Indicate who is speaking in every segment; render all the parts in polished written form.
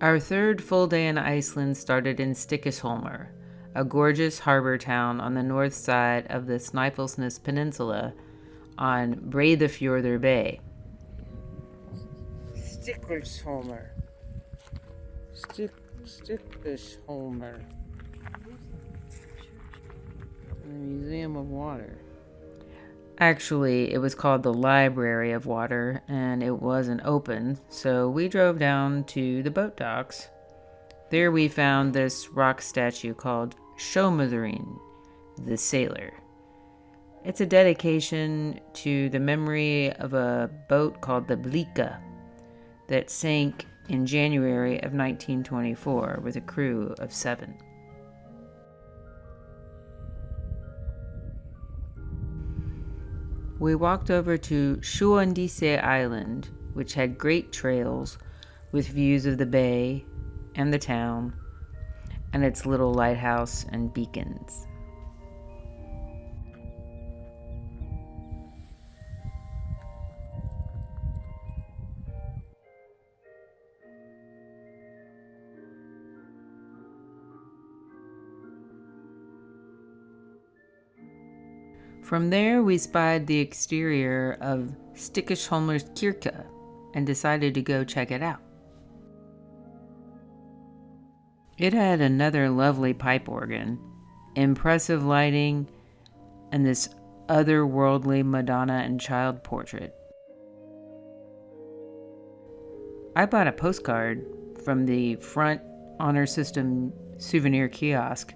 Speaker 1: Our third full day in Iceland started in Stykkishólmur, a gorgeous harbor town on the north side of the Snaefellsnes Peninsula on Breiðafjörður Bay. Stykkishólmur. Stykkishólmur. The Museum of Water. Actually, it was called the Library of Water, and it wasn't open, so we drove down to the boat docks. There we found this rock statue called Sjómaðurinn, the sailor. It's a dedication to the memory of a boat called the Blika that sank in January of 1924 with a crew of 7. We walked over to Sjóndísi Island, which had great trails with views of the bay and the town and its little lighthouse and beacons. From there, we spied the exterior of Stykkishólmur Kirkja and decided to go check it out. It had another lovely pipe organ, impressive lighting, and this otherworldly Madonna and child portrait. I bought a postcard from the front honor system souvenir kiosk.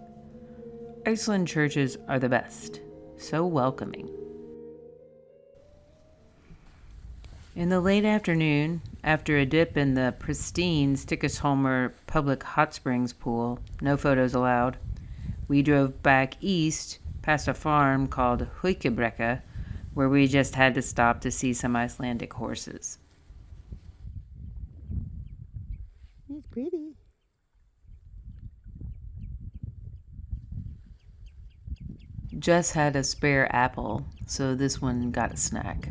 Speaker 1: Iceland churches are the best. So welcoming. In the late afternoon, after a dip in the pristine Stykkishólmur public hot springs pool, no photos allowed, we drove back east past a farm called Haukabrekka, where we just had to stop to see some Icelandic horses.
Speaker 2: It's pretty.
Speaker 1: Jess had a spare apple, so this one got a snack.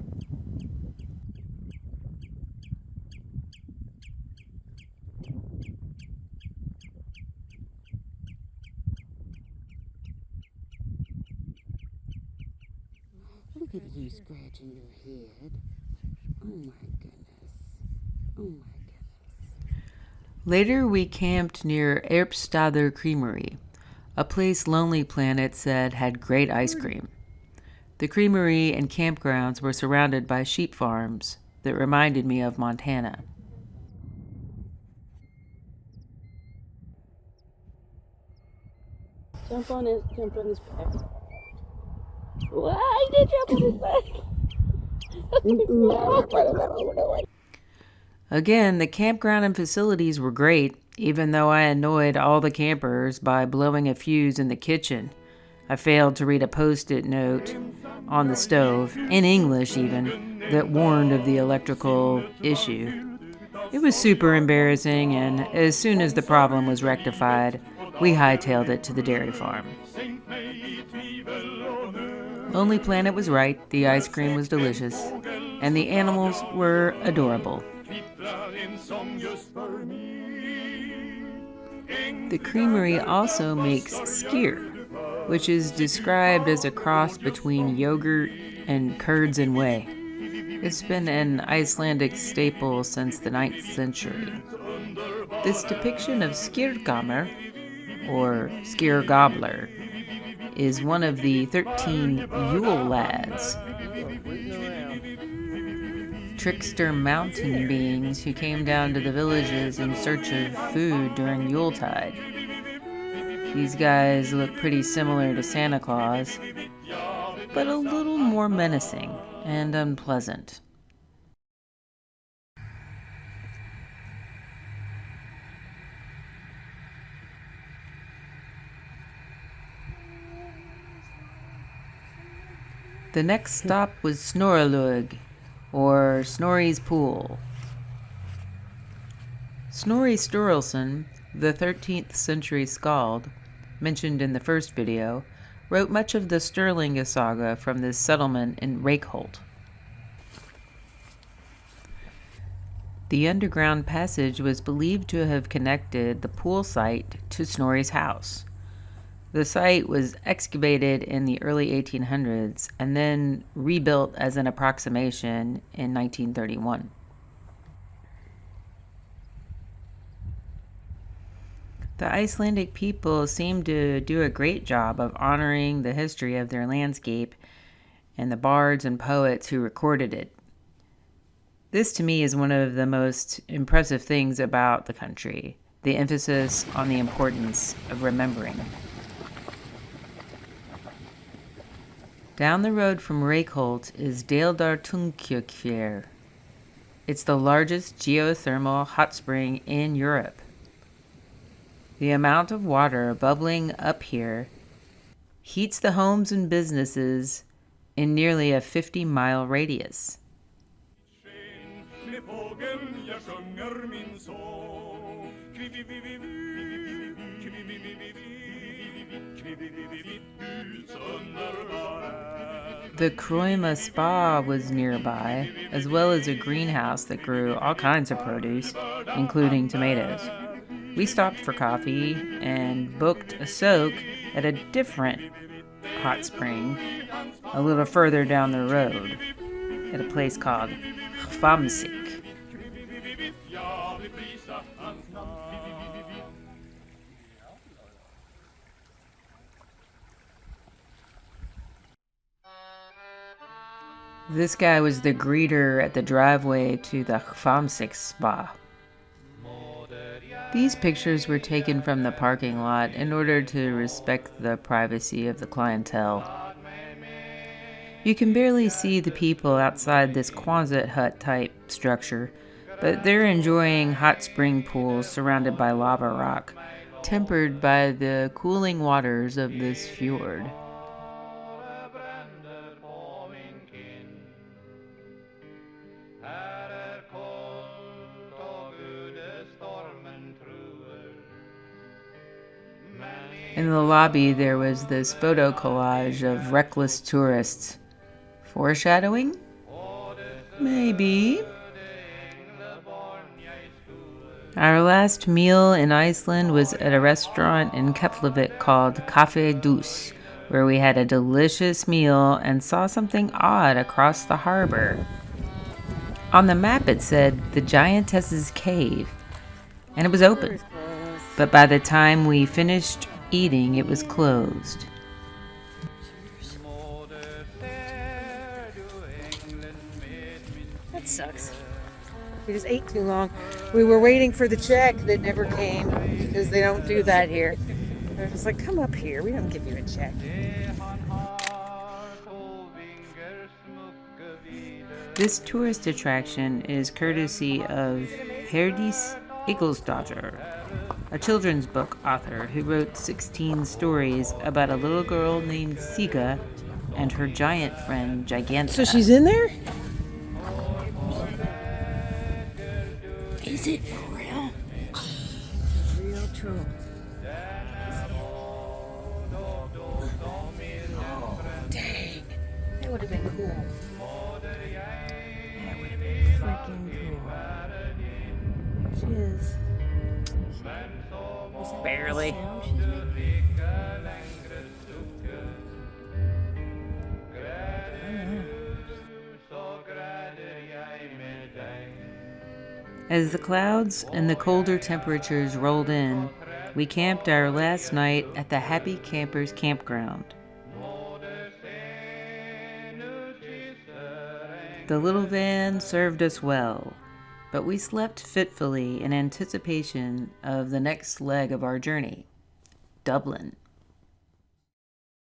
Speaker 2: Look at you scratching your head. Oh my goodness. Oh my goodness.
Speaker 1: Later, we camped near Erpstaðir Creamery, a place Lonely Planet said had great ice cream. The creamery and campgrounds were surrounded by sheep farms that reminded me of Montana.
Speaker 2: Jump on his back. Why did you jump on his back?
Speaker 1: Again, the campground and facilities were great, even though I annoyed all the campers by blowing a fuse in the kitchen. I failed to read a post-it note on the stove, in English even, that warned of the electrical issue. It was super embarrassing, and as soon as the problem was rectified, we hightailed it to the dairy farm. Lonely Planet was right, the ice cream was delicious, and the animals were adorable. The creamery also makes skyr, which is described as a cross between yogurt and curds and whey. It's been an Icelandic staple since the 9th century. This depiction of skyrkammer, or skyrgobler, is one of the 13 Yule lads, trickster mountain beings who came down to the villages in search of food during Yuletide. These guys look pretty similar to Santa Claus, but a little more menacing and unpleasant. The next stop was Snorralaug, or Snorri's Pool. Snorri Sturluson, the 13th century skald, mentioned in the first video, wrote much of the Sturlinga saga from this settlement in Reykholt. The underground passage was believed to have connected the pool site to Snorri's house. The site was excavated in the early 1800s and then rebuilt as an approximation in 1931. The Icelandic people seem to do a great job of honoring the history of their landscape and the bards and poets who recorded it. This to me is one of the most impressive things about the country, the emphasis on the importance of remembering. Down the road from Reykholt is Deildartunguhver. It's the largest geothermal hot spring in Europe. The amount of water bubbling up here heats the homes and businesses in nearly a 50-mile radius. The Kroima Spa was nearby, as well as a greenhouse that grew all kinds of produce, including tomatoes. We stopped for coffee and booked a soak at a different hot spring a little further down the road at a place called Hvammsik. This guy was the greeter at the driveway to the Hvammsik spa. These pictures were taken from the parking lot in order to respect the privacy of the clientele. You can barely see the people outside this Quonset hut type structure, but they're enjoying hot spring pools surrounded by lava rock, tempered by the cooling waters of this fjord. In the lobby, there was this photo collage of reckless tourists. Foreshadowing? Maybe. Our last meal in Iceland was at a restaurant in Keflavik called Café Dús, where we had a delicious meal and saw something odd across the harbor. On the map it said the Giantess's Cave, and it was open. But by the time we finished eating, it was closed.
Speaker 2: That sucks. We just ate too long. We were waiting for the check that never came because they don't do that here. They're just like, come up here. We don't give you a check.
Speaker 1: This tourist attraction is courtesy of Herdís Egilsdóttir, a children's book author who wrote 16 stories about a little girl named Siga and her giant friend Giganta.
Speaker 2: So she's in there? Is it for real? It's real true. Oh, dang. That would have been cool. That would have been freaking cool. There she is.
Speaker 1: Barely. As the clouds and the colder temperatures rolled in, we camped our last night at the Happy Campers campground. The little van served us well, but we slept fitfully in anticipation of the next leg of our journey, Dublin.